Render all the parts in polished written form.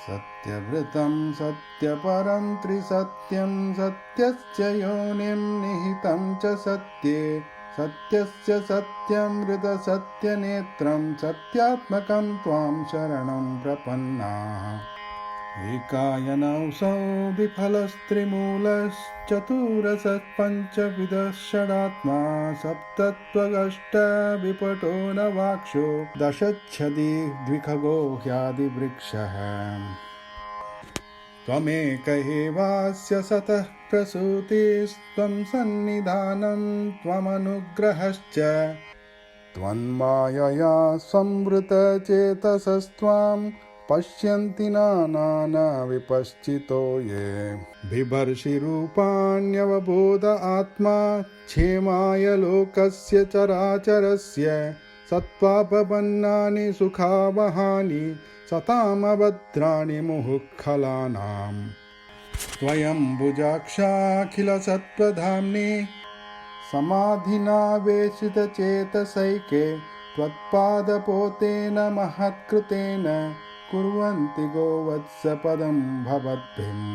सत्यव्रतं सत्यपरं त्रिसत्यं सत्यस्य योनिं निहितं च सत्ये सत्यस्य सत्यमृतसत्यनेत्रं सत्यात्मकं त्वां शरणं प्रपन्नाः। एकायनौसौ विफलस्त्रिमूलश्चतुरसः पञ्चविधः षडात्मा सप्तत्वगष्टविपटो नवाक्षो दशच्छदी द्विखगो ह्यादिवृक्षः। त्वमेक एवास्य सतः प्रसूतिस्त्वं सन्निधानं त्वमनुग्रहश्च त्वन्मायया संवृतचेतसस्त्वां पश्यन्ति नानाविपश्चितो ये बिभर्षिरूपाण्यवबोध आत्मा क्षेमाय लोकस्य चराचरस्य सत्त्वापन्नानि सुखावहानि सतामभद्राणि मुहुःखलानां स्वयंभुजाक्षाखिलसत्त्वधाम्नि समाधिनावेशितचेतसैके त्वत्पादपोतेन महत्कृतेन कुर्वन्ति गोवत्सपदं भवद्भिम्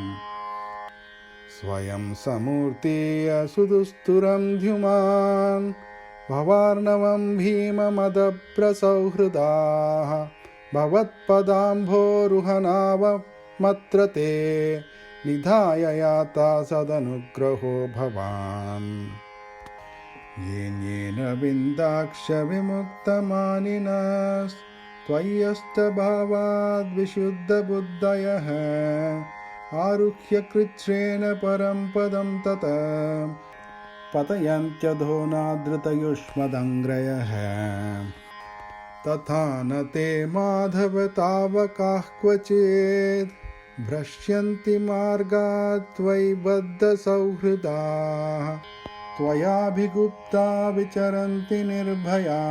स्वयं समूर्तीयसुदुस्तुरं द्युमान् भवार्णवं भीममदप्रसौहृदाः भवत्पदाम्भोरुहनावमत्र ते निधाय याता सदनुग्रहो भवान् येन विन्दाक्ष विमुक्तमानिनस्त्वय्यस्तभावाद्विशुद्धबुद्धयः आरुह्य कृच्छ्रेण परं पदं ततः पतयन्त्यधोनादृतयुष्मदङ्ग्रयः तथा न ते माधव तावकाः क्वचित् भ्रश्यन्ति मार्गात् त्वयि बद्धसौहृदाः त्वयाभिगुप्ता विचरन्ति निर्भया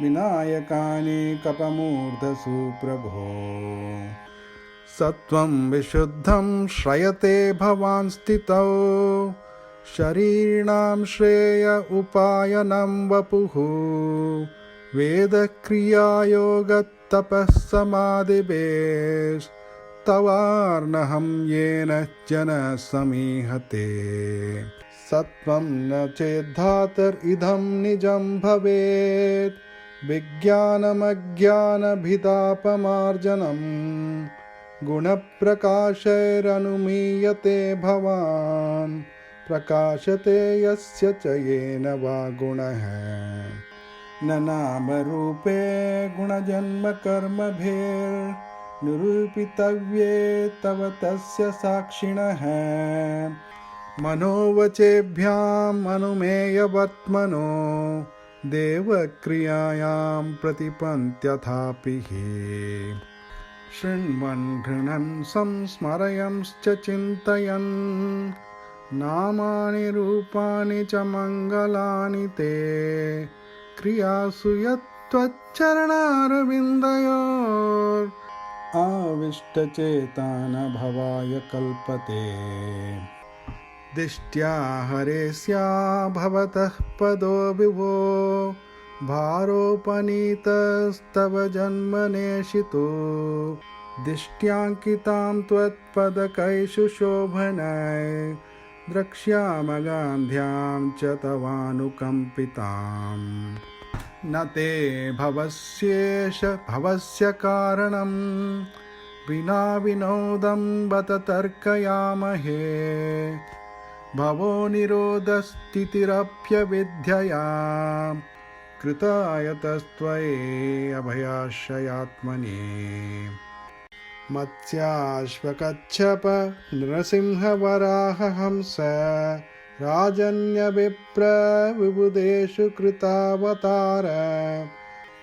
विनायकानि कपमूर्धसु प्रभो सत्वं विशुद्धं श्रयते भवान् स्थितौ शरीरिणां श्रेय उपायनं वपुः वेदक्रियायोगतपःसमाधिभेस्तवार्णहं येन जनः समीहते सत्वं न चेद्धातरिदं निजं भवेत् विज्ञानमज्ञानभिदापमार्जनम् गुणप्रकाशैरनुमीयते भवान् प्रकाशते यस्य च येन वा गुणः न नामरूपे गुणजन्मकर्मभिर्निरूपितव्ये तव तस्य साक्षिणः मनोवचेभ्याम् अनुमेयवर्त्मनो देवक्रियायां प्रतिपन्त्यथापि शृण्वन् गृह्णन् संस्मरयंश्च चिन्तयन् नामानि रूपाणि च मङ्गलानि ते क्रियासु यत्त्वच्चरणारविन्दयोर् आविष्टचेतान भवाय कल्पते दिष्ट्या हरेस्या भवतः पदो विभो भारोपनीतस्तव जन्मनेशितो दिष्ट्याङ्कितां त्वत्पदकैषु शोभनै द्रक्ष्यामगान्ध्यां च तवानुकम्पिताम् न ते भवस्येष भवस्य कारणं विना विनोदं बत तर्कयामहे भवो निरोधस्थितिरप्यविद्यया कृतायतस्त्वयि अभयाश्रयात्मनि मत्स्याश्वकच्छप नृसिंहवराहहंस राजन्यविप्रविबुधेषु कृतावतार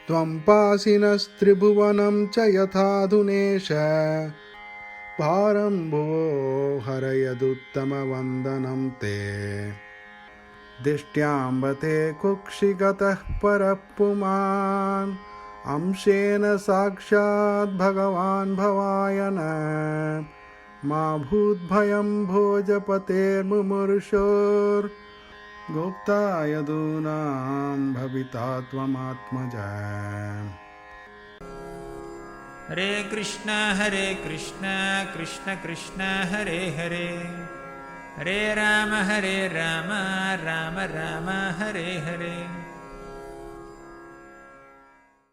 त्वं पासिनस्त्रिभुवनं च यथाधुनेश भारं भुवो हरयदुत्तमवन्दनं ते दिष्ट्याम्बते कुक्षिगतः परः पुमान् अंशेन साक्षात् भगवान् भवायन मा भूद्भयं भोजपतेर्मुमुर्षोर्गोप्ता यदूनां भविता त्वमात्मज हरे कृष्ण कृष्ण कृष्ण हरे हरे, हरे राम राम राम हरे हरे।